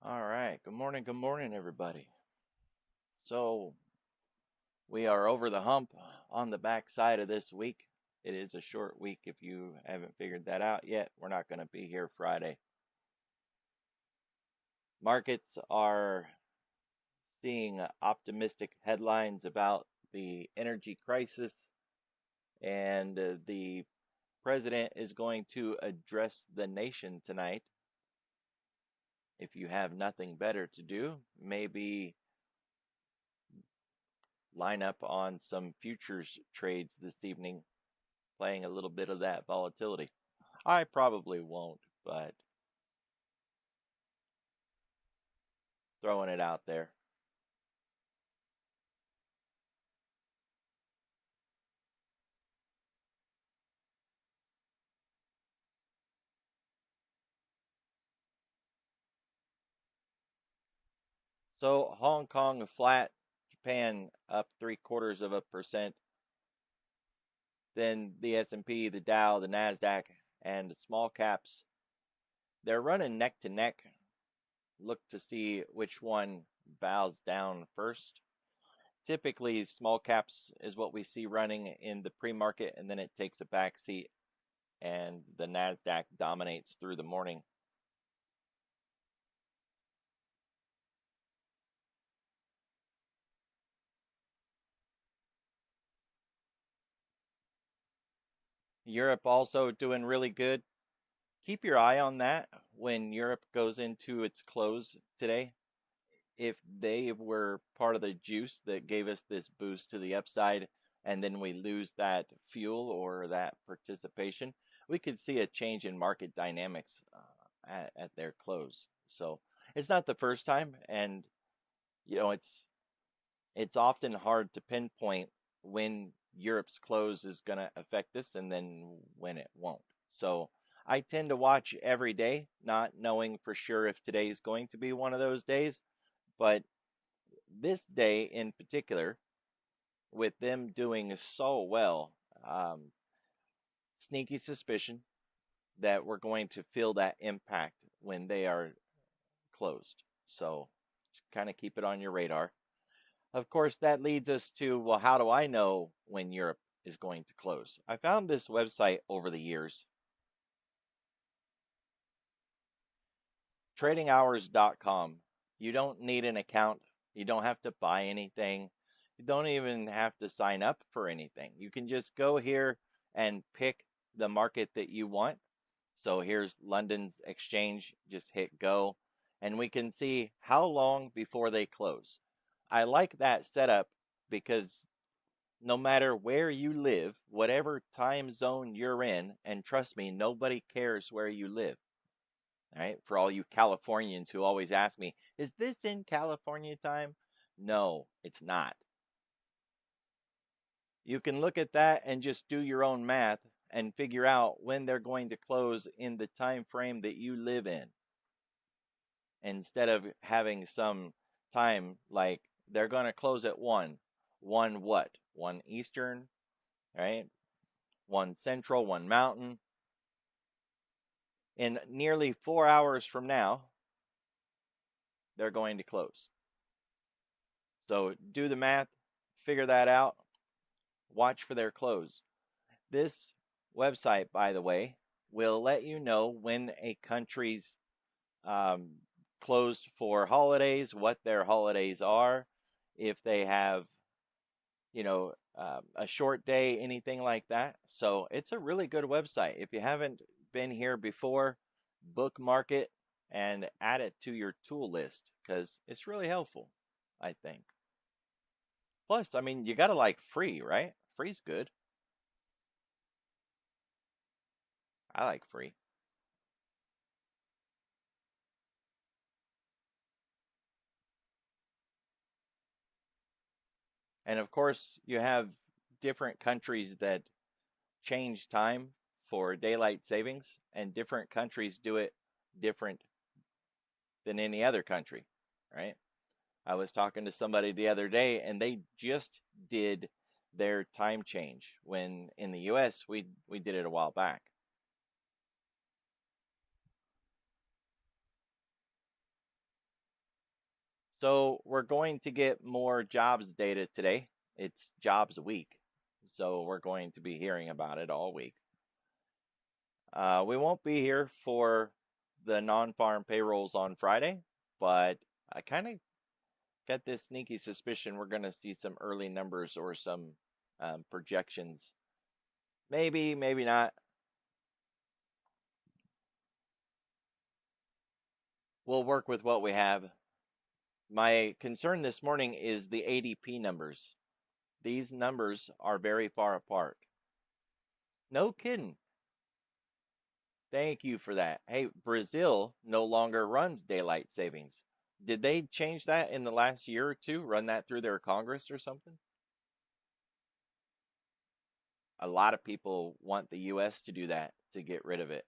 All right. Good morning, everybody. So we are over the hump on the back side of this week. It is a short week if you haven't figured that out yet. We're not going to be here Friday. Markets are seeing optimistic headlines about the energy crisis, and the president is going to address the nation tonight. If you have nothing better to do, maybe line up on some futures trades this evening, playing a little bit of that volatility. I probably won't, but throwing it out there. So Hong Kong flat, Japan up 0.75%. Then the S&P, the Dow, the Nasdaq, and the small caps, they're running neck to neck. Look to see which one bows down first. Typically, small caps is what we see running in the pre-market, and then it takes a back seat, and the Nasdaq dominates through the morning. Europe also doing really good. Keep your eye on that when Europe goes into its close today. If they were part of the juice that gave us this boost to the upside, and then we lose that fuel or that participation, we could see a change in market dynamics at their close. So it's not the first time, and you know it's often hard to pinpoint when Europe's close is going to affect this and then when it won't. So I tend to watch every day, not knowing for sure if today is going to be one of those days. But this day in particular, with them doing so well, sneaky suspicion that we're going to feel that impact when they are closed. So just kind of keep it on your radar. Of course, that leads us to, well, how do I know when Europe is going to close? I found this website over the years, tradinghours.com. You don't need an account. You don't have to buy anything. You don't even have to sign up for anything. You can just go here and pick the market that you want. So here's London's exchange. Just hit go, and we can see how long before they close. I like that setup because no matter where you live, whatever time zone you're in, and trust me, nobody cares where you live. All right, for all you Californians who always ask me, is this in California time? No, it's not. You can look at that and just do your own math and figure out when they're going to close in the time frame that you live in, instead of having some time like they're going to close at 1 what, 1 Eastern, right, 1 Central, 1 Mountain. In nearly 4 hours from now, they're going to close. So do the math, figure that out, watch for their close. This website, by the way, will let you know when a country's um, closed for holidays, what their holidays are, if they have, a short day, anything like that. So it's a really good website. If you haven't been here before, bookmark it and add it to your tool list because it's really helpful, I think. Plus, I mean, you gotta like free, right? Free's good. I like free. And of course, you have different countries that change time for daylight savings, and different countries do it different than any other country, right? I was talking to somebody the other day and they just did their time change when in the US we did it a while back. So we're going to get more jobs data today. It's jobs week. So we're going to be hearing about it all week. We won't be here for the non-farm payrolls on Friday, but I kind of got this sneaky suspicion we're going to see some early numbers or some projections. Maybe, maybe not. We'll work with what we have. My concern this morning is the ADP numbers. These numbers are very far apart. No kidding. Thank you for that. Hey, Brazil no longer runs daylight savings. Did they change that in the last year or two? Run that through their Congress or something? A lot of people want the US to do that to get rid of it.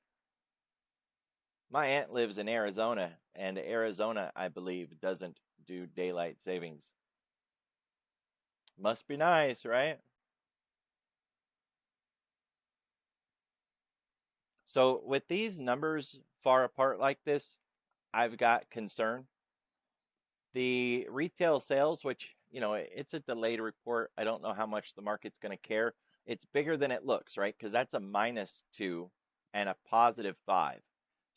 My aunt lives in Arizona, and Arizona, I believe, doesn't do daylight savings. Must be nice, right? So, with these numbers far apart like this, I've got concern. The retail sales, which, it's a delayed report. I don't know how much the market's going to care. It's bigger than it looks, right? Because that's a -2 and a +5.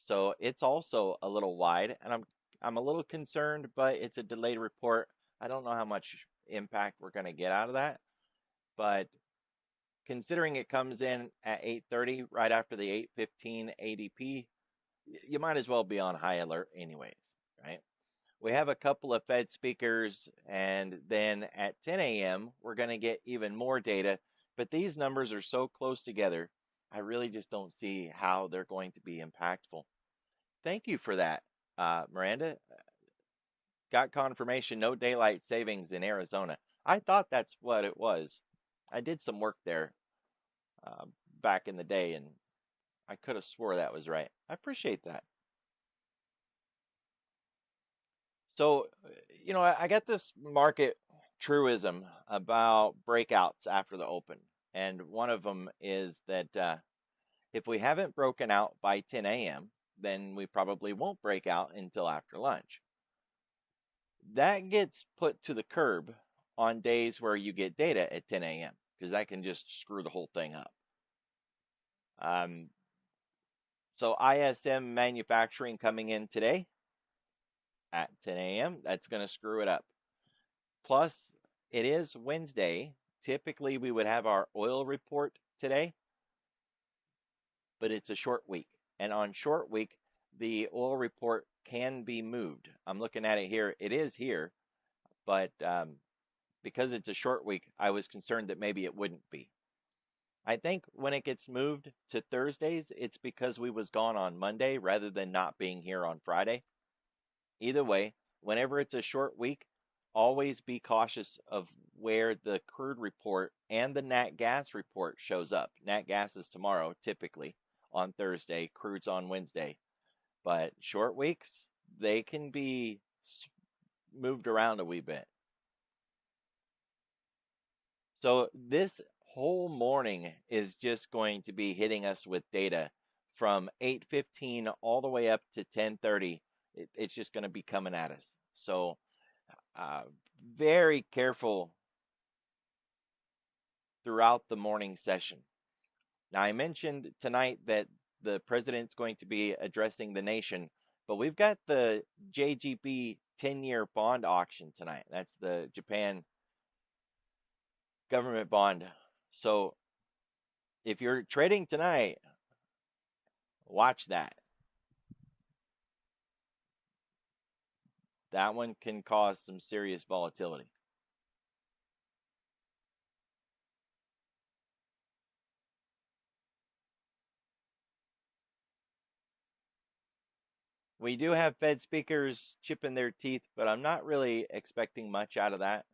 So it's also a little wide, and I'm a little concerned, but it's a delayed report. I don't know how much impact we're going to get out of that, but considering it comes in at 8:30 right after the 8:15 ADP, you might as well be on high alert anyways, right? We have a couple of Fed speakers, and then at 10 a.m., we're going to get even more data. But these numbers are so close together, I really just don't see how they're going to be impactful. Thank you for that, Miranda. Got confirmation no daylight savings in Arizona. I thought that's what it was. I did some work there uh, back in the day, and I could have swore that was right. I appreciate that. So, I got this market truism about breakouts after the open. And one of them is that if we haven't broken out by 10 a.m., then we probably won't break out until after lunch. That gets put to the curb on days where you get data at 10 a.m., because that can just screw the whole thing up. Um, so ISM manufacturing coming in today at 10 a.m., that's going to screw it up. Plus, it is Wednesday. Typically, we would have our oil report today, but it's a short week. And on short week, the oil report can be moved. I'm looking at it here. It is here, but because it's a short week, I was concerned that maybe it wouldn't be. I think when it gets moved to Thursdays, it's because we was gone on Monday rather than not being here on Friday. Either way, whenever it's a short week, always be cautious of where the crude report and the nat gas report shows up. Nat gas is tomorrow, typically on Thursday, crude's on Wednesday. But short weeks, they can be moved around a wee bit. So this whole morning is just going to be hitting us with data from 8:15 all the way up to 10:30. It's just going to be coming at us. So uh, very careful throughout the morning session. Now, I mentioned tonight that the president's going to be addressing the nation, but we've got the JGB 10-year bond auction tonight. That's the Japan government bond. So if you're trading tonight, watch that. That one can cause some serious volatility. We do have Fed speakers chipping their teeth, but I'm not really expecting much out of that.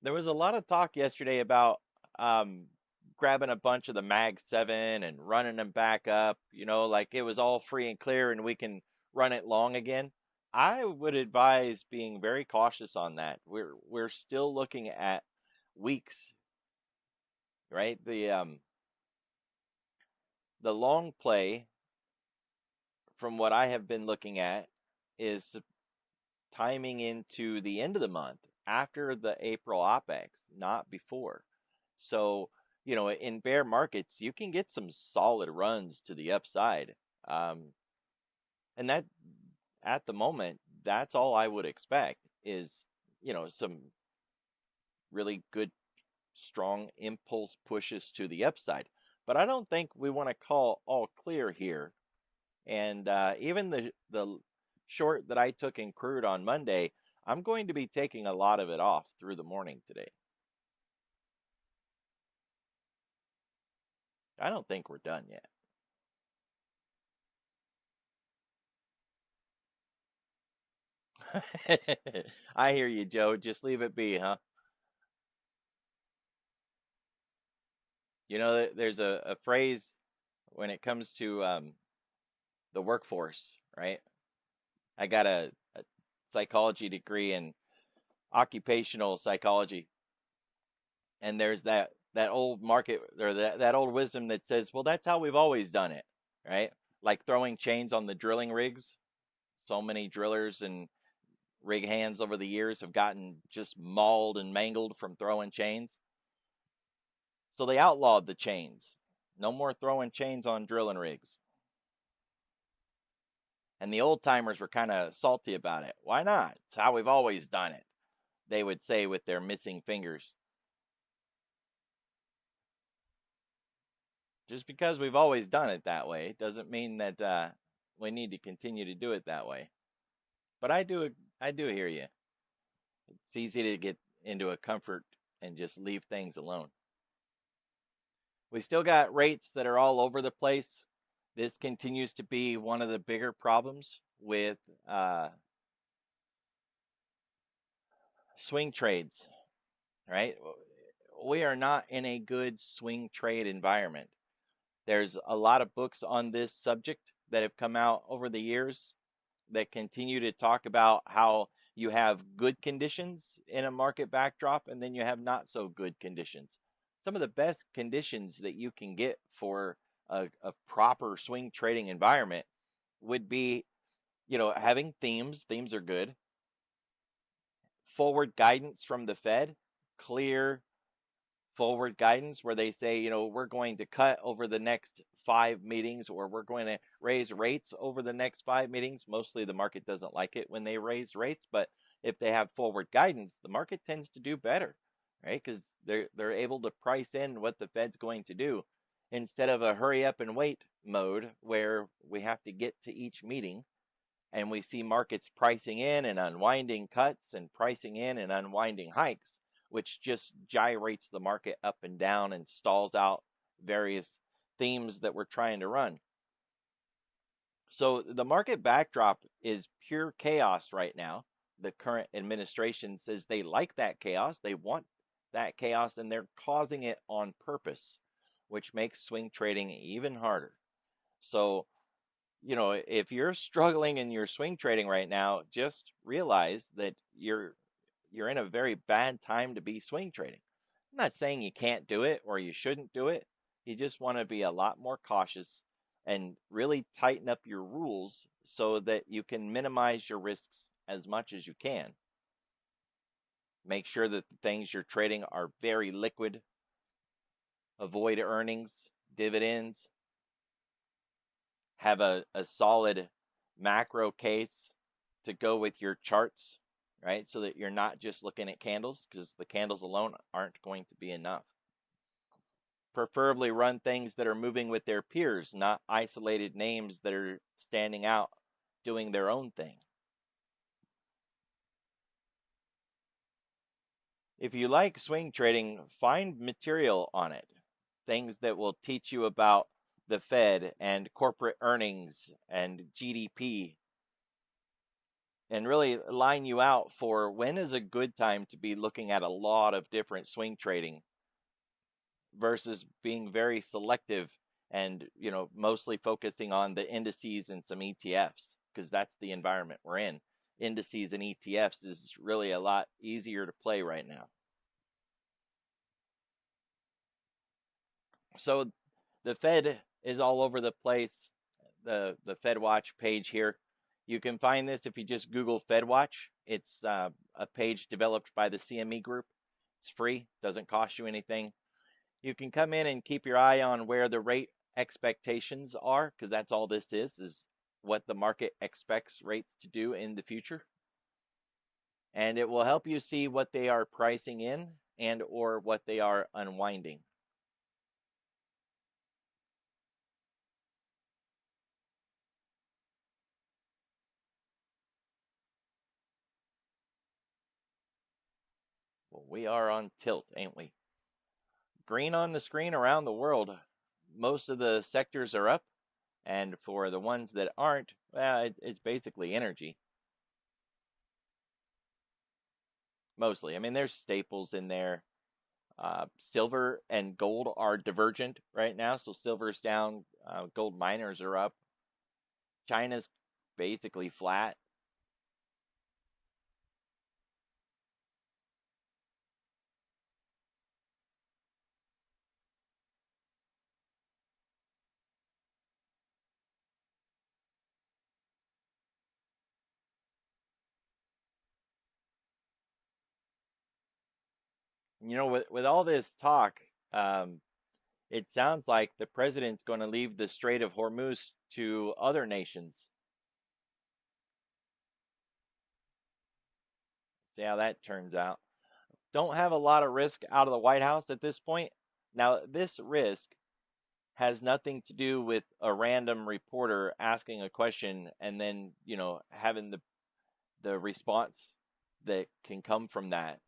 There was a lot of talk yesterday about um, grabbing a bunch of the Mag 7 and running them back up, like it was all free and clear and we can run it long again. I would advise being very cautious on that. We're still looking at weeks, right? The long play from what I have been looking at is timing into the end of the month after the April OPEX, not before. So, in bear markets, you can get some solid runs to the upside. Um, and that at the moment, that's all I would expect is, some really good, strong impulse pushes to the upside. But I don't think we want to call all clear here. And even the short that I took in crude on Monday, I'm going to be taking a lot of it off through the morning today. I don't think we're done yet. I hear you, Joe. Just leave it be, huh? There's a phrase when it comes to the workforce, right? I got a psychology degree in occupational psychology, and there's that old market or that old wisdom that says, well, that's how we've always done it, right? Like throwing chains on the drilling rigs. So many drillers and rig hands over the years have gotten just mauled and mangled from throwing chains. So they outlawed the chains. No more throwing chains on drilling rigs. And the old timers were kind of salty about it. Why not? It's how we've always done it, they would say with their missing fingers. Just because we've always done it that way doesn't mean that we need to continue to do it that way. But I do hear you. It's easy to get into a comfort and just leave things alone. We still got rates that are all over the place. This continues to be one of the bigger problems with swing trades, right? We are not in a good swing trade environment. There's a lot of books on this subject that have come out over the years that continue to talk about how you have good conditions in a market backdrop and then you have not so good conditions. Some of the best conditions that you can get for a proper swing trading environment would be, having themes. Themes are good. Forward guidance from the Fed, clear forward guidance where they say, we're going to cut over the next 5 meetings or we're going to raise rates over the next 5 meetings. Mostly the market doesn't like it when they raise rates, but if they have forward guidance, the market tends to do better, right? Because they're able to price in what the Fed's going to do instead of a hurry up and wait mode where we have to get to each meeting and we see markets pricing in and unwinding cuts and pricing in and unwinding hikes, which just gyrates the market up and down and stalls out various themes that we're trying to run. So the market backdrop is pure chaos right now. The current administration says they like that chaos, they want that chaos, and they're causing it on purpose, which makes swing trading even harder. So if you're struggling in your swing trading right now, just realize that you're in a very bad time to be swing trading. I'm not saying you can't do it or you shouldn't do it. You just want to be a lot more cautious and really tighten up your rules so that you can minimize your risks as much as you can. Make sure that the things you're trading are very liquid. Avoid earnings, dividends, have a solid macro case to go with your charts, right? So that you're not just looking at candles because the candles alone aren't going to be enough. Preferably run things that are moving with their peers, not isolated names that are standing out doing their own thing. If you like swing trading, find material on it. Things that will teach you about the Fed and corporate earnings and GDP and really line you out for when is a good time to be looking at a lot of different swing trading versus being very selective and, mostly focusing on the indices and some ETFs because that's the environment we're in. Indices and ETFs is really a lot easier to play right now. So the Fed is all over the place. The Fed Watch page here. You can find this if you just Google Fed Watch. It's a page developed by the CME Group. It's free, doesn't cost you anything. You can come in and keep your eye on where the rate expectations are, because that's all this is what the market expects rates to do in the future. And it will help you see what they are pricing in and or what they are unwinding. Well, we are on tilt, ain't we? Green on the screen around the world. Most of the sectors are up, and for the ones that aren't, well, it's basically energy. Mostly. I mean, there's staples in there. Silver and gold are divergent right now, so silver's down, gold miners are up. China's basically flat. With all this talk, um, it sounds like the president's going to leave the Strait of Hormuz to other nations. See how that turns out. Don't have a lot of risk out of the White House at this point. Now, this risk has nothing to do with a random reporter asking a question and then, having the response that can come from that.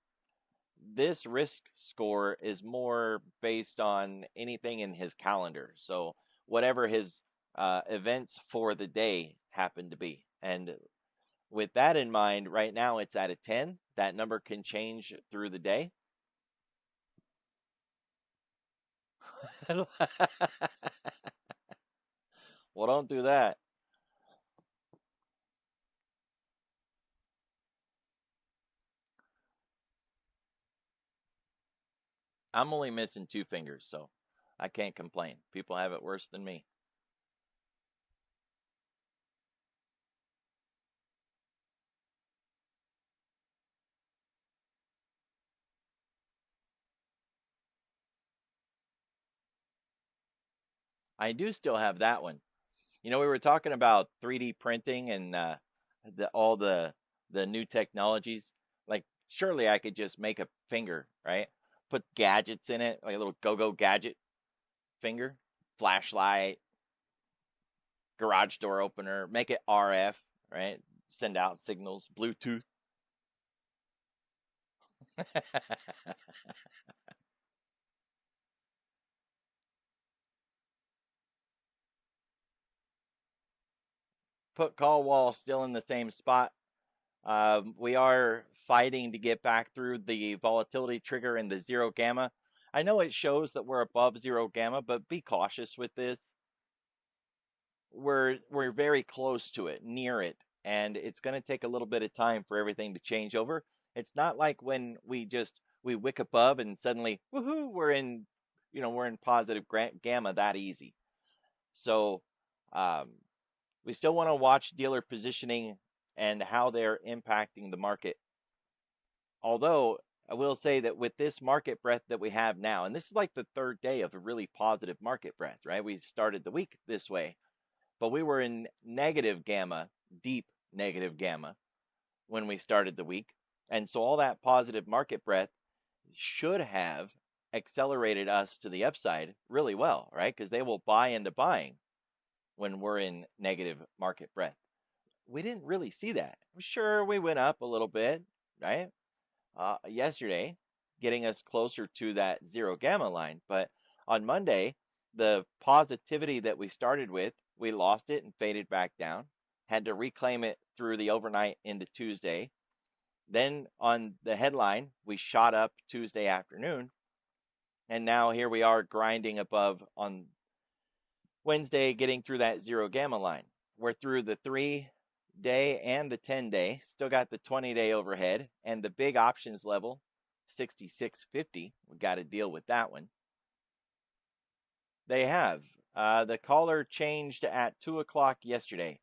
This risk score is more based on anything in his calendar. So, whatever his events for the day happen to be. And with that in mind, right now it's at a 10. That number can change through the day. Well, don't do that. I'm only missing two fingers, so I can't complain. People have it worse than me. I do still have that one. We were talking about 3D printing and all the new technologies. Like, surely I could just make a finger, right? Put gadgets in it, like a little go-go gadget finger, flashlight, garage door opener, make it RF, right? Send out signals, Bluetooth. Put call wall still in the same spot. We are fighting to get back through the volatility trigger in the zero gamma. I know it shows that we're above zero gamma, but be cautious with this. We're very close to it, near it, and it's going to take a little bit of time for everything to change over. It's not like when we wick above and suddenly woohoo, we're in positive gamma that easy. So um, we still want to watch dealer positioning and how they're impacting the market. Although I will say that with this market breadth that we have now, and this is like the third day of a really positive market breadth, right? We started the week this way, but we were in negative gamma, deep negative gamma when we started the week. And so all that positive market breadth should have accelerated us to the upside really well, right? Because they will buy into buying when we're in negative market breadth. We didn't really see that. Sure, we went up a little bit, right? Yesterday, getting us closer to that zero gamma line. But on Monday, the positivity that we started with, we lost it and faded back down. Had to reclaim it through the overnight into Tuesday. Then on the headline, we shot up Tuesday afternoon. And now here we are grinding above on Wednesday, getting through that zero gamma line. We're through the 3-day and the 10-day, still got the 20-day overhead, and the big options level, 66.50. We got to deal with that one. They have. The collar changed at 2 o'clock yesterday.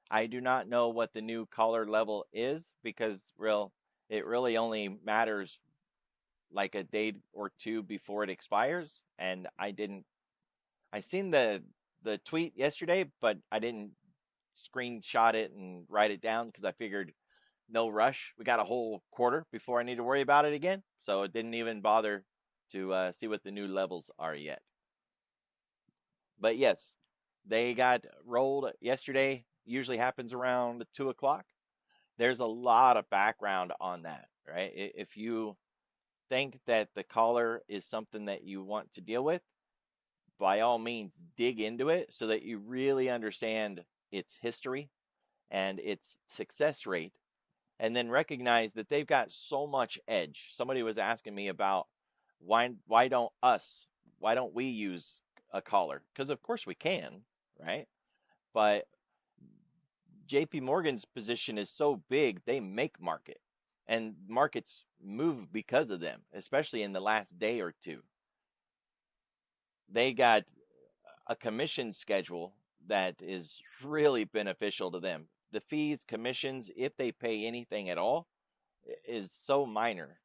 I do not know what the new collar level is because it really only matters like a day or two before it expires, and I seen the tweet yesterday, but I didn't screenshot it and write it down because I figured no rush. We got a whole quarter before I need to worry about it again, so it didn't even bother to see what the new levels are yet. But yes, they got rolled yesterday. Usually happens around 2 o'clock. There's a lot of background on that, right? If you think that the collar is something that you want to deal with, by all means dig into it so that you really understand its history and its success rate, and then recognize that they've got so much edge. Somebody was asking me about why don't we use a collar? Because of course we can, right? But JP Morgan's position is so big, they make market, and markets move because of them, especially in the last day or two. They got a commission schedule that is really beneficial to them. The fees, commissions, if they pay anything at all, is so minor.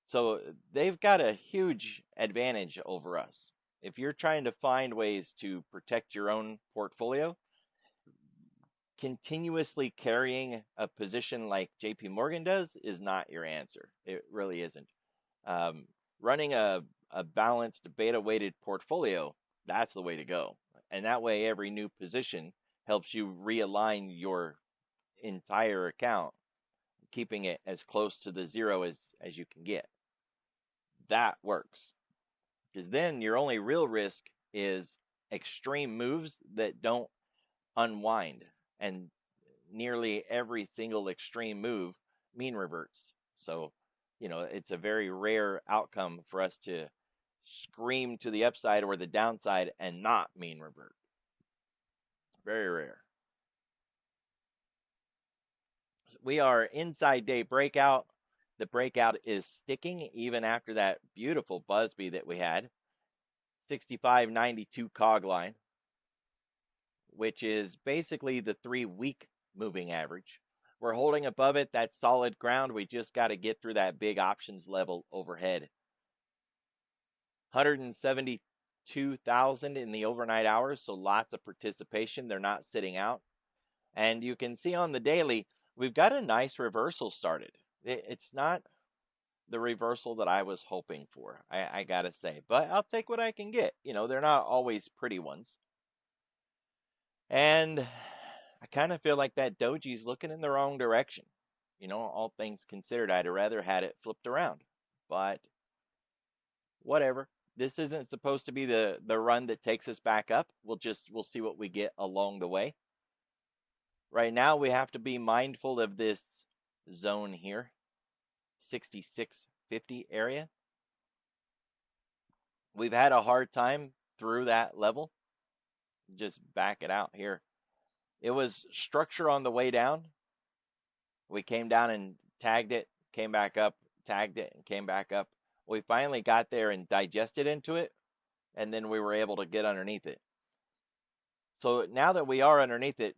So they've got a huge advantage over us. If you're trying to find ways to protect your own portfolio, continuously carrying a position like JP Morgan does is not your answer. It really isn't. Um, Running a balanced beta weighted portfolio, that's the way to go. And that way, every new position helps you realign your entire account, keeping it as close to the zero as you can get. That works. Because then your only real risk is extreme moves that don't unwind. And nearly every single extreme move mean reverts. So, it's a very rare outcome for us to scream to the upside or the downside and not mean revert. Very rare. We are inside day breakout. The breakout is sticking even after that beautiful Busby that we had. 65.92 cog line, which is basically the 3-week moving average. We're holding above it. That's solid ground. We just got to get through that big options level overhead. 172,000 in the overnight hours, so lots of participation. They're not sitting out. And you can see on the daily, we've got a nice reversal started. It's not the reversal that I was hoping for, I gotta say, but I'll take what I can get. They're not always pretty ones. And I kind of feel like that doji's looking in the wrong direction. All things considered, I'd rather had it flipped around. But whatever. This isn't supposed to be the run that takes us back up. We'll see what we get along the way. Right now we have to be mindful of this zone here, 66.50 area. We've had a hard time through that level. Just back it out here. It was structure on the way down. We came down and tagged it, came back up, tagged it, and came back up. We finally got there and digested into it, and then we were able to get underneath it. So now that we are underneath it,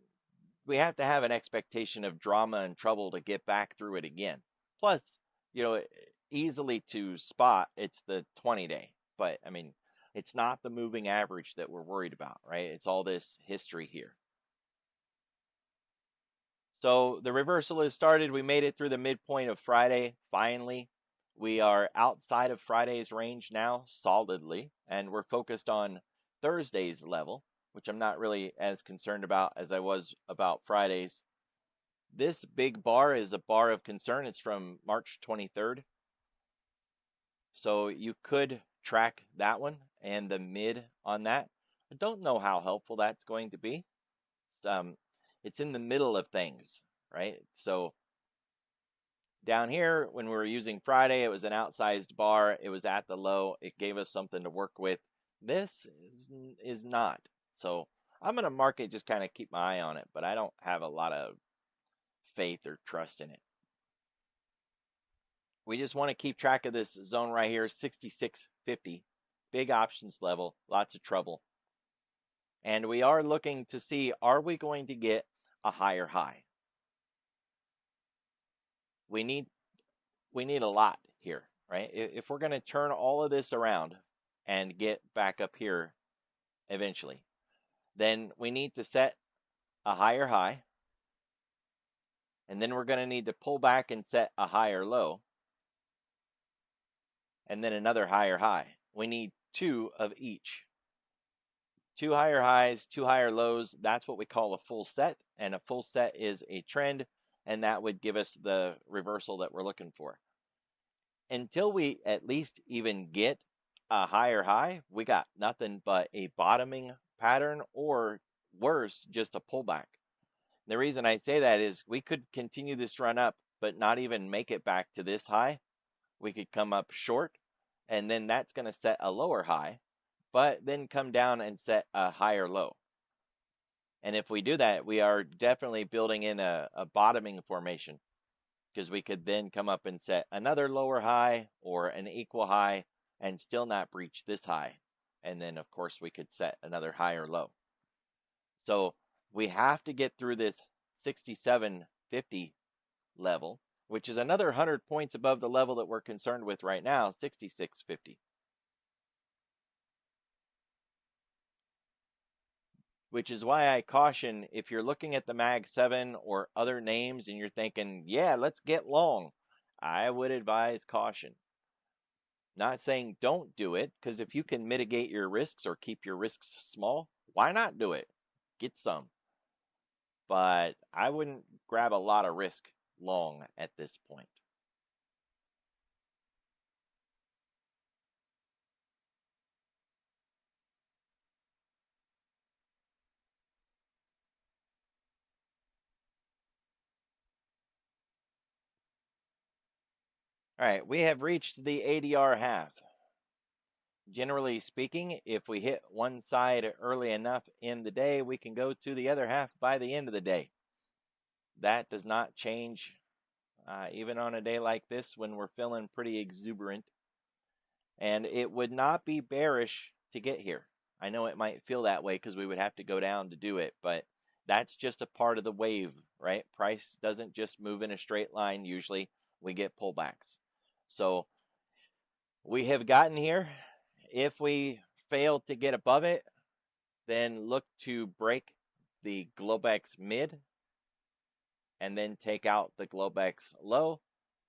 we have to have an expectation of drama and trouble to get back through it again. Plus, easily to spot, it's the 20-day. But, I mean, it's not the moving average that we're worried about, right? It's all this history here. So the reversal has started. We made it through the midpoint of Friday, finally. We are outside of Friday's range now, solidly, and we're focused on Thursday's level, which I'm not really as concerned about as I was about Friday's. This big bar is a bar of concern. It's from March 23rd. So you could track that one and the mid on that. I don't know how helpful that's going to be. It's in the middle of things, right? So Down here, when we were using Friday, it was an outsized bar. It was at the low. It gave us something to work with. This is not. So I'm going to mark it, just kind of keep my eye on it, but I don't have a lot of faith or trust in it. We just want to keep track of this zone right here, 66.50. Big options level, lots of trouble. And we are looking to see, are we going to get a higher high? We need a lot here, right? If we're going to turn all of this around and get back up here eventually, then we need to set a higher high, and then we're going to need to pull back and set a higher low, and then another higher high. We need two of each. Two higher highs, two higher lows. That's what we call a full set, and a full set is a trend, and that would give us the reversal that we're looking for. Until we at least even get a higher high, we got nothing but a bottoming pattern, or worse, just a pullback. The reason I say that is we could continue this run up, but not even make it back to this high. We could come up short, and then that's going to set a lower high, but then come down and set a higher low. And if we do that, we are definitely building in a bottoming formation, because we could then come up and set another lower high or an equal high and still not breach this high. And then, of course, we could set another higher low. So we have to get through this 67.50 level, which is another 100 points above the level that we're concerned with right now, 66.50. Which is why I caution, if you're looking at the Mag 7 or other names and you're thinking, yeah, let's get long, I would advise caution. Not saying don't do it, because if you can mitigate your risks or keep your risks small, why not do it? Get some. But I wouldn't grab a lot of risk long at this point. All right, we have reached the ADR half. Generally speaking, if we hit one side early enough in the day, we can go to the other half by the end of the day. That does not change, even on a day like this when we're feeling pretty exuberant. And it would not be bearish to get here. I know it might feel that way because we would have to go down to do it, but that's just a part of the wave, right? Price doesn't just move in a straight line. Usually we get pullbacks. So we have gotten here. If we fail to get above it, then look to break the Globex mid and then take out the Globex low,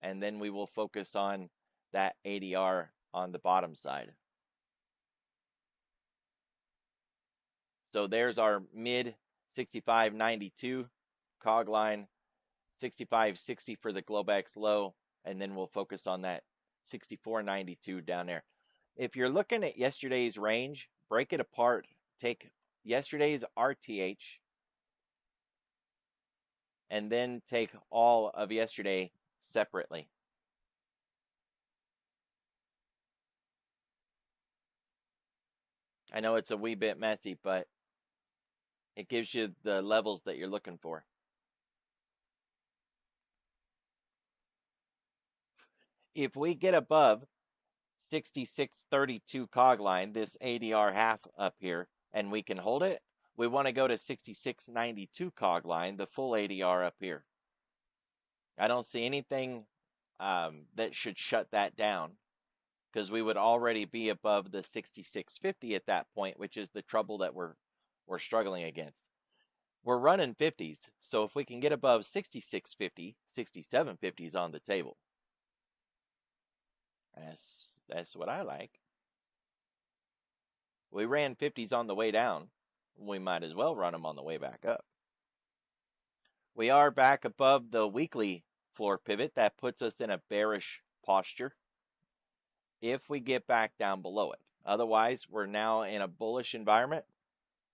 and then we will focus on that ADR on the bottom side. So there's our mid 65.92 cog line, 65.60 for the Globex low, and then we'll focus on that 64.92 down there. If you're looking at yesterday's range, break it apart. Take yesterday's RTH and then take all of yesterday separately. I know it's a wee bit messy, but it gives you the levels that you're looking for. If we get above 66.32 cog line, this ADR half up here, and we can hold it, we want to go to 66.92 cog line, the full ADR up here. I don't see anything that should shut that down, because we would already be above the 66.50 at that point, which is the trouble that we're struggling against. We're running 50s, so if we can get above 66.50, 67.50 is on the table. That's what I like. We ran 50s on the way down. We might as well run them on the way back up. We are back above the weekly floor pivot. That puts us in a bearish posture if we get back down below it. Otherwise, we're now in a bullish environment.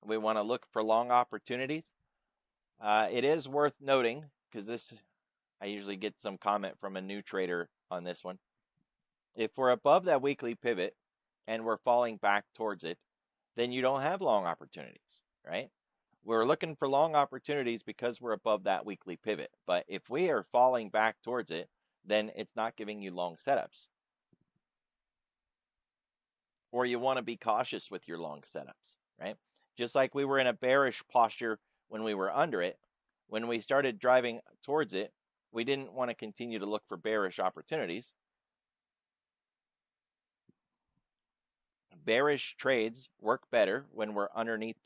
We want to look for long opportunities. It is worth noting, because this, I usually get some comment from a new trader on this one. If we're above that weekly pivot and we're falling back towards it, then you don't have long opportunities, right? We're looking for long opportunities because we're above that weekly pivot. But if we are falling back towards it, then it's not giving you long setups. Or you want to be cautious with your long setups, right? Just like we were in a bearish posture when we were under it, when we started driving towards it, we didn't want to continue to look for bearish opportunities. Bearish trades work better when we're underneath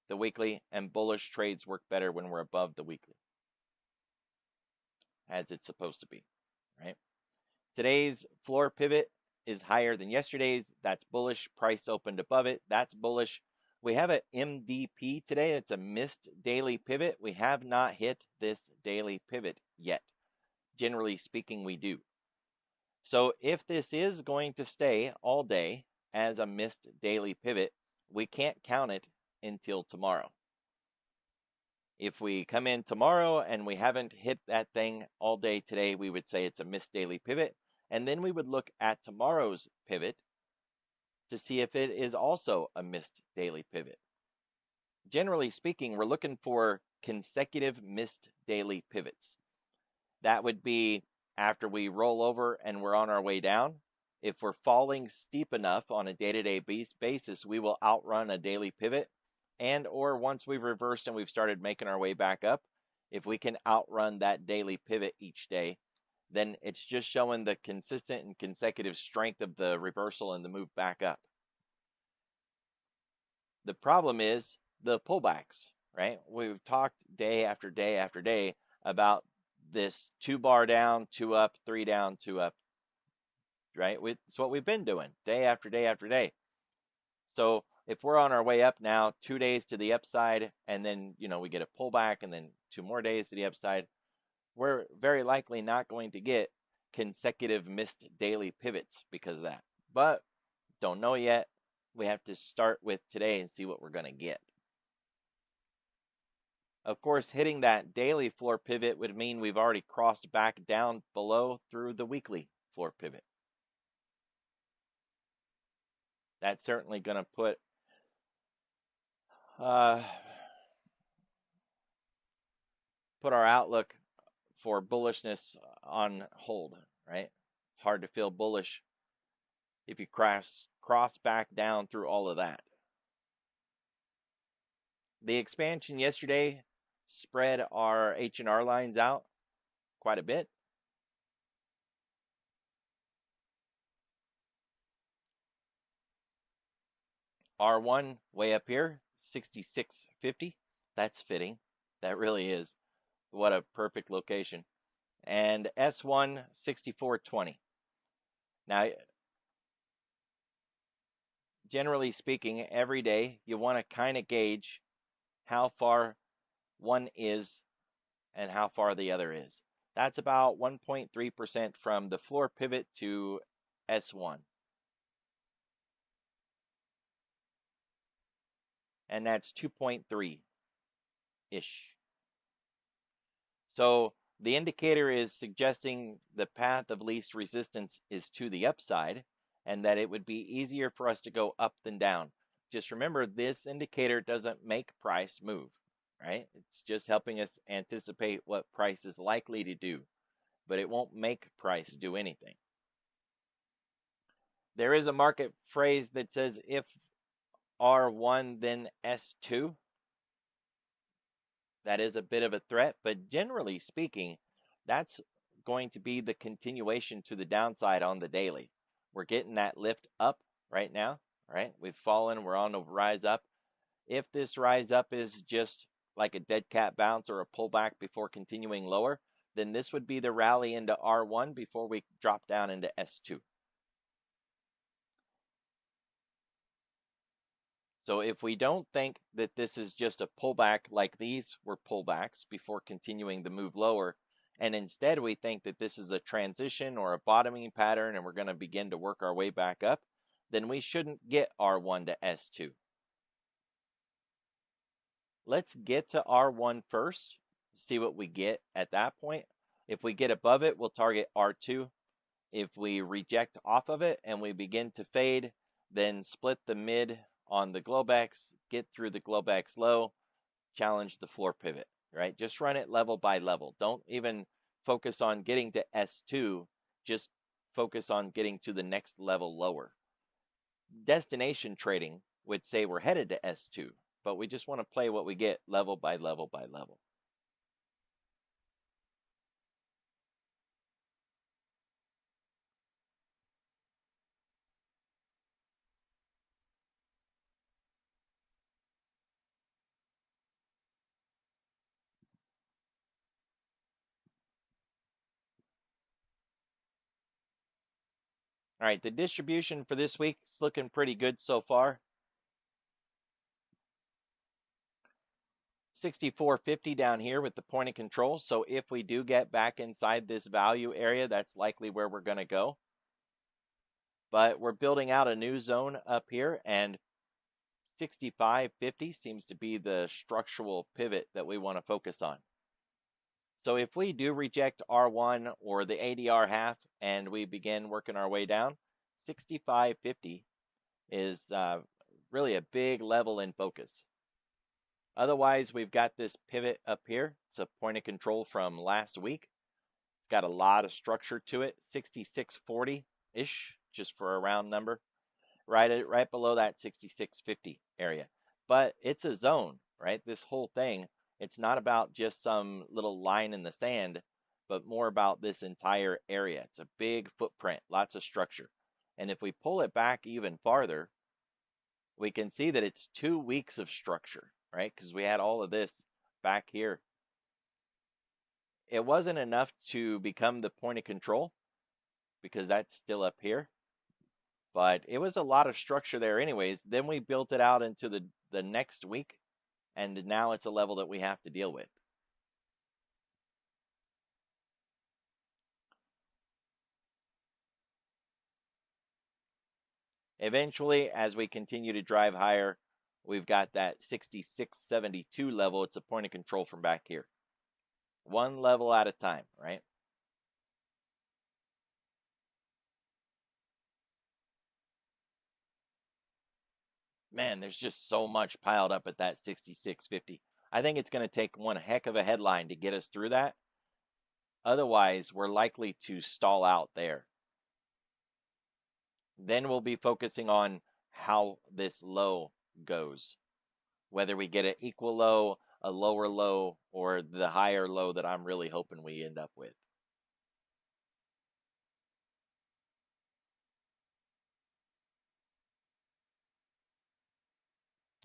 the weekly, and bullish trades work better when we're above the weekly, as it's supposed to be, right? Today's floor pivot is higher than yesterday's. That's bullish. Price opened above it. That's bullish. We have an MDP today. It's a missed daily pivot. We have not hit this daily pivot yet. Generally speaking, we do. So if this is going to stay all day as a missed daily pivot, we can't count it until tomorrow. If we come in tomorrow and we haven't hit that thing all day today, we would say it's a missed daily pivot. And then we would look at tomorrow's pivot to see if it is also a missed daily pivot. Generally speaking, we're looking for consecutive missed daily pivots. That would be after we roll over and we're on our way down. If we're falling steep enough on a day-to-day basis, we will outrun a daily pivot. And or once we've reversed and we've started making our way back up, if we can outrun that daily pivot each day, then it's just showing the consistent and consecutive strength of the reversal and the move back up. The problem is the pullbacks, right? We've talked day after day after day about this 2 bar down, 2 up, 3 down, 2 up, right? It's what we've been doing day after day after day. So if we're on our way up now, 2 days to the upside, and then, we get a pullback and then 2 more days to the upside, we're very likely not going to get consecutive missed daily pivots because of that. But don't know yet. We have to start with today and see what we're going to get. Of course, hitting that daily floor pivot would mean we've already crossed back down below through the weekly floor pivot. That's certainly going to put our outlook for bullishness on hold, right? It's hard to feel bullish if you cross back down through all of that. The expansion yesterday spread our H&R lines out quite a bit. R1 way up here, 66.50. That's fitting. That really is. What a perfect location. And S1, 64.20. Now, generally speaking, every day you want to kind of gauge how far one is and how far the other is. That's about 1.3% from the floor pivot to S1. And that's 2.3-ish. So the indicator is suggesting the path of least resistance is to the upside and that it would be easier for us to go up than down. Just remember, this indicator doesn't make price move, right? It's just helping us anticipate what price is likely to do, but it won't make price do anything. There is a market phrase that says if R1 then S2. That is a bit of a threat, but generally speaking, that's going to be the continuation to the downside on the daily. We're getting that lift up right now, right? We've fallen, we're on a rise up. If this rise up is just like a dead cat bounce or a pullback before continuing lower, then this would be the rally into R1 before we drop down into S2. So if we don't think that this is just a pullback like these were pullbacks before continuing the move lower, and instead we think that this is a transition or a bottoming pattern and we're going to begin to work our way back up, then we shouldn't get R1 to S2. Let's get to R1 first, see what we get at that point. If we get above it, we'll target R2. If we reject off of it and we begin to fade, then split the mid on the Globex, get through the Globex low, challenge the floor pivot, right? Just run it level by level. Don't even focus on getting to S2, just focus on getting to the next level lower. Destination trading would say we're headed to S2, but we just want to play what we get level by level by level. All right, the distribution for this week is looking pretty good so far. 64.50 down here with the point of control. So if we do get back inside this value area, that's likely where we're going to go. But we're building out a new zone up here, and 65.50 seems to be the structural pivot that we want to focus on. So if we do reject R1 or the ADR half and we begin working our way down, 65.50 is really a big level in focus. Otherwise, we've got this pivot up here. It's a point of control from last week. It's got a lot of structure to it, 66.40-ish, just for a round number, right below that 66.50 area. But it's a zone, right? This whole thing, it's not about just some little line in the sand, but more about this entire area. It's a big footprint, lots of structure. And if we pull it back even farther, we can see that it's 2 weeks of structure, right? Because we had all of this back here. It wasn't enough to become the point of control because that's still up here, but it was a lot of structure there anyways. Then we built it out into the next week, and now it's a level that we have to deal with. Eventually, as we continue to drive higher, we've got that 66.72 level. It's a point of control from back here. One level at a time, right? Man, there's just so much piled up at that 66.50. I think it's going to take one heck of a headline to get us through that. Otherwise, we're likely to stall out there. Then we'll be focusing on how this low goes. Whether we get an equal low, a lower low, or the higher low that I'm really hoping we end up with.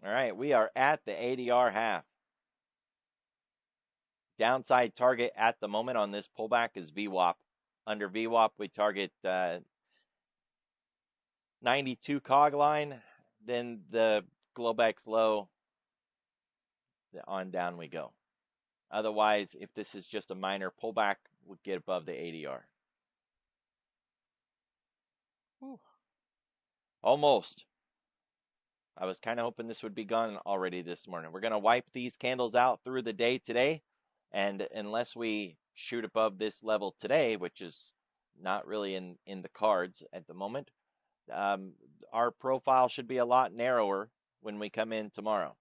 All right, we are at the ADR half. Downside target at the moment on this pullback is VWAP. Under VWAP, we target 92 cog line, then the Globex low, on down we go. Otherwise, if this is just a minor pullback, we'll get above the ADR. Whew. Almost. I was kind of hoping this would be gone already this morning. We're going to wipe these candles out through the day today, and unless we shoot above this level today, which is not really in the cards at the moment, our profile should be a lot narrower when we come in tomorrow.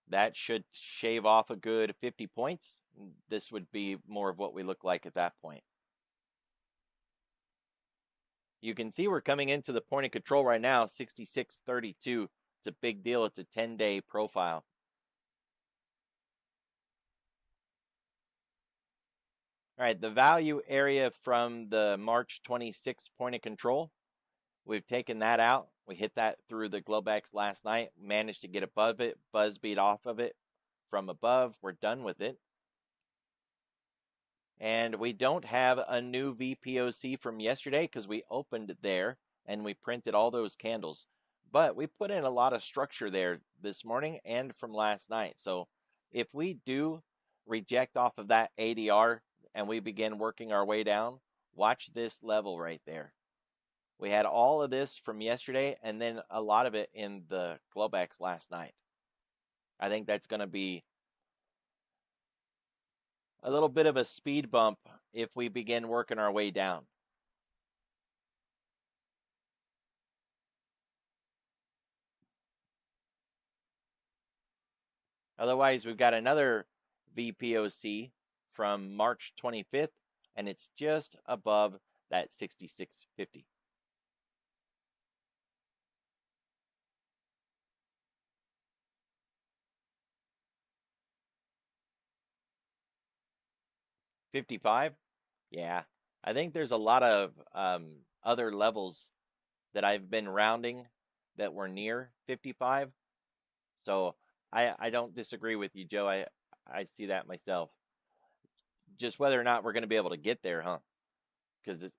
That should shave off a good 50 points. This would be more of what we look like at that point. You can see we're coming into the point of control right now, 66.32. It's a big deal. It's a 10-day profile. All right, the value area from the March 26th point of control, we've taken that out. We hit that through the Globex last night, managed to get above it, buzz beat off of it from above. We're done with it. And we don't have a new VPOC from yesterday because we opened there and we printed all those candles. But we put in a lot of structure there this morning and from last night. So if we do reject off of that ADR and we begin working our way down, watch this level right there. We had all of this from yesterday and then a lot of it in the Globex last night. I think that's going to be a little bit of a speed bump if we begin working our way down. Otherwise, we've got another VPOC from March 25th, and it's just above that 66.50. 55? Yeah. I think there's a lot of other levels that I've been rounding that were near 55. So I don't disagree with you, Joe. I see that myself. Just whether or not we're going to be able to get there, huh? Because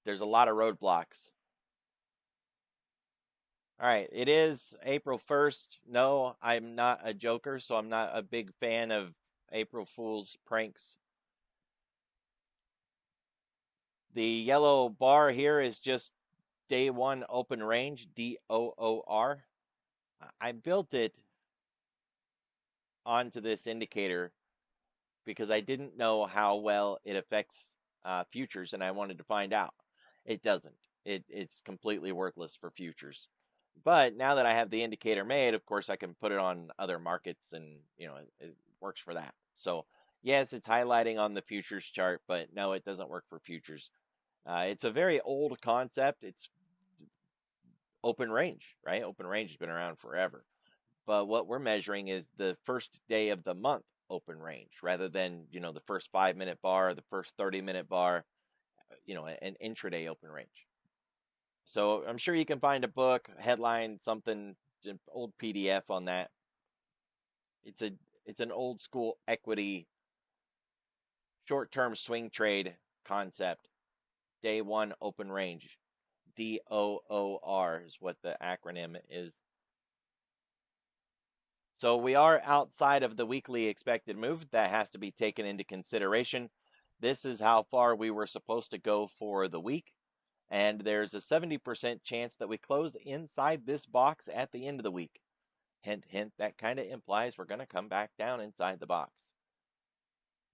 there's a lot of roadblocks. All right, it is April 1st. No, I'm not a joker, so I'm not a big fan of April Fool's pranks. The yellow bar here is just day one open range, DOOR. I built it onto this indicator because I didn't know how well it affects futures, and I wanted to find out. It doesn't. It's completely worthless for futures. But now that I have the indicator made, of course, I can put it on other markets, and it works for that. So yes, it's highlighting on the futures chart, but no, it doesn't work for futures. It's a very old concept. It's open range, right? Open range has been around forever. But what we're measuring is the first day of the month open range rather than, the first 5 minute bar, the first 30-minute bar, an intraday open range. So I'm sure you can find a book, a headline, something, old PDF on that. It's a it's an old school equity short-term swing trade concept. Day one open range. DOOR is what the acronym is. So we are outside of the weekly expected move. That has to be taken into consideration. This is how far we were supposed to go for the week. And there's a 70% chance that we close inside this box at the end of the week. Hint, hint, that kind of implies we're going to come back down inside the box.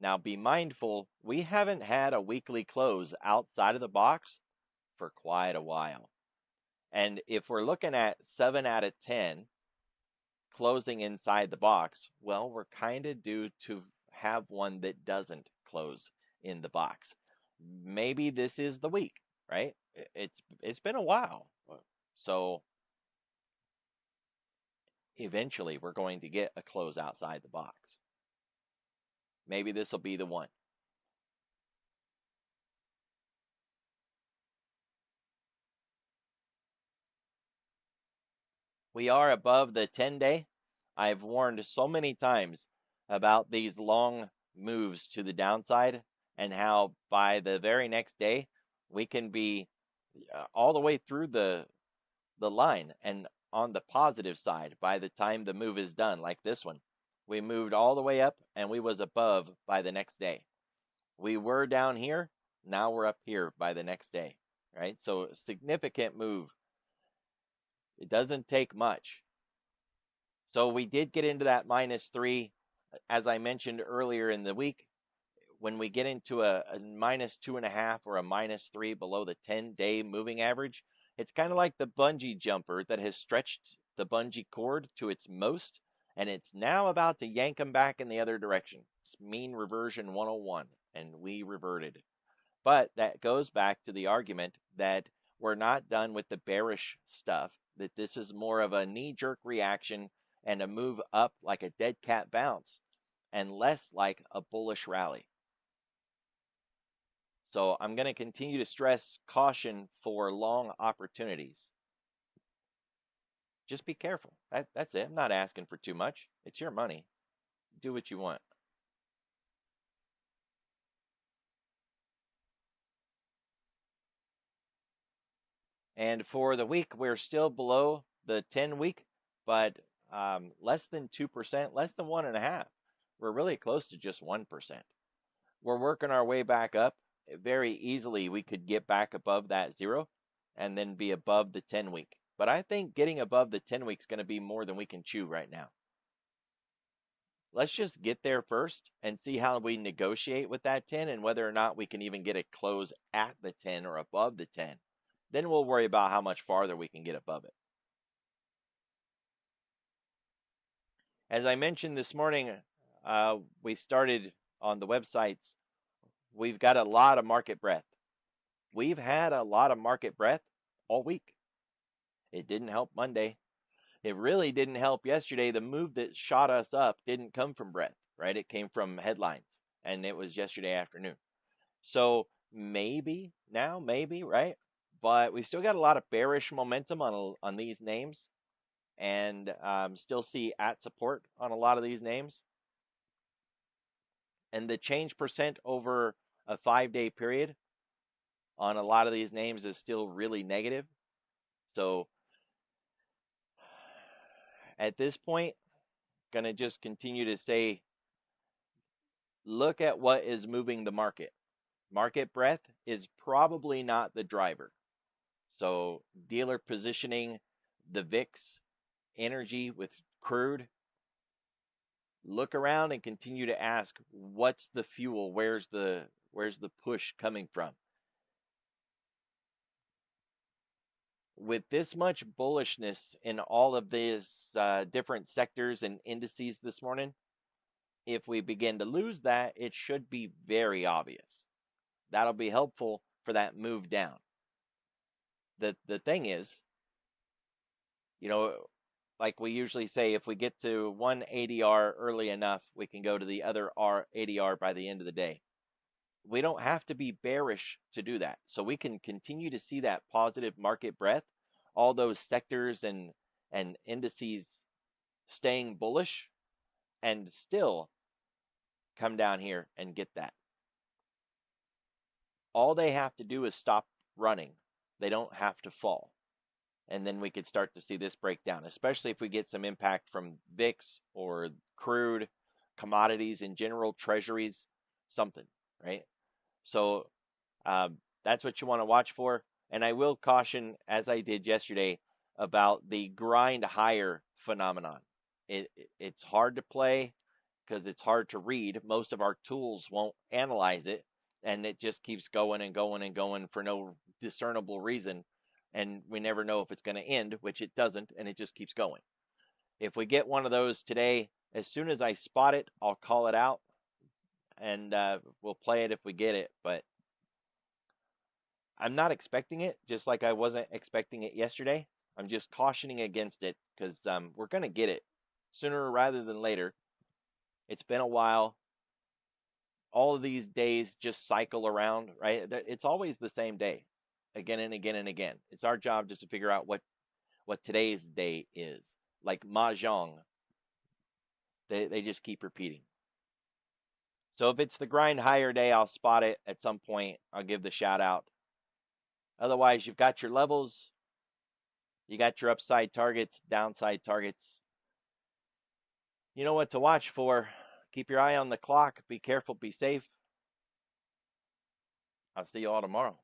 Now be mindful, we haven't had a weekly close outside of the box for quite a while. And if we're looking at 7 out of 10 closing inside the box, well, we're kind of due to have one that doesn't close in the box. Maybe this is the week, right? It's been a while. So eventually we're going to get a close outside the box. Maybe this will be the one. We are above the 10-day. I've warned so many times about these long moves to the downside and how by the very next day we can be all the way through the line and on the positive side by the time the move is done, like this one. We moved all the way up and we was above by the next day. We were down here, now we're up here by the next day, right? So significant move. It doesn't take much. So we did get into that -3, as I mentioned earlier in the week. When we get into a -2.5 or a -3 below the 10-day moving average, it's kind of like the bungee jumper that has stretched the bungee cord to its most, and it's now about to yank them back in the other direction. It's mean reversion 101, and we reverted. But that goes back to the argument that we're not done with the bearish stuff, that this is more of a knee-jerk reaction and a move up like a dead cat bounce, and less like a bullish rally. So I'm going to continue to stress caution for long opportunities. Just be careful. That's it. I'm not asking for too much. It's your money. Do what you want. And for the week, we're still below the 10-week, but less than 2%, less than 1.5%. We're really close to just 1%. We're working our way back up. Very easily, we could get back above that 0 and then be above the 10-week. but I think getting above the 10 week is going to be more than we can chew right now. Let's just get there first and see how we negotiate with that 10 and whether or not we can even get a close at the 10 or above the 10. Then we'll worry about how much farther we can get above it. As I mentioned this morning, we started on the websites. We've got a lot of market breadth. We've had a lot of market breadth all week. It didn't help Monday. It really didn't help yesterday. The move that shot us up didn't come from breadth, right? It came from headlines, and it was yesterday afternoon. So maybe now, maybe, right? But we still got a lot of bearish momentum on these names, and still see at support on a lot of these names. And the change percent over a 5-day period on a lot of these names is still really negative. So at this point, gonna just continue to say, look at what is moving the market. Market breadth is probably not the driver. So dealer positioning, the VIX, energy with crude, look around and continue to ask, what's the fuel? Where's the push coming from? With this much bullishness in all of these different sectors and indices this morning, if we begin to lose that, it should be very obvious. That'll be helpful for that move down. The thing is, like we usually say, if we get to one ADR early enough, we can go to the other ADR by the end of the day. We don't have to be bearish to do that. So we can continue to see that positive market breadth, all those sectors and indices staying bullish, and still come down here and get that. All they have to do is stop running. They don't have to fall. And then we could start to see this breakdown, especially if we get some impact from VIX or crude, commodities in general, treasuries, something, right? So that's what you want to watch for. And I will caution, as I did yesterday, about the grind higher phenomenon. It's hard to play because it's hard to read. Most of our tools won't analyze it, and it just keeps going and going and going for no discernible reason. And we never know if it's going to end, which it doesn't, and it just keeps going. If we get one of those today, as soon as I spot it, I'll call it out, and we'll play it if we get it. But I'm not expecting it, just like I wasn't expecting it yesterday. I'm just cautioning against it because we're going to get it sooner rather than later. It's been a while. All of these days just cycle around, right? It's always the same day, again and again and again. It's our job just to figure out what today's day is. Like mahjong, they just keep repeating. So if it's the grind higher day, I'll spot it at some point. I'll give the shout out. Otherwise, you've got your levels. You got your upside targets, downside targets. You know what to watch for. Keep your eye on the clock. Be careful. Be safe. I'll see you all tomorrow.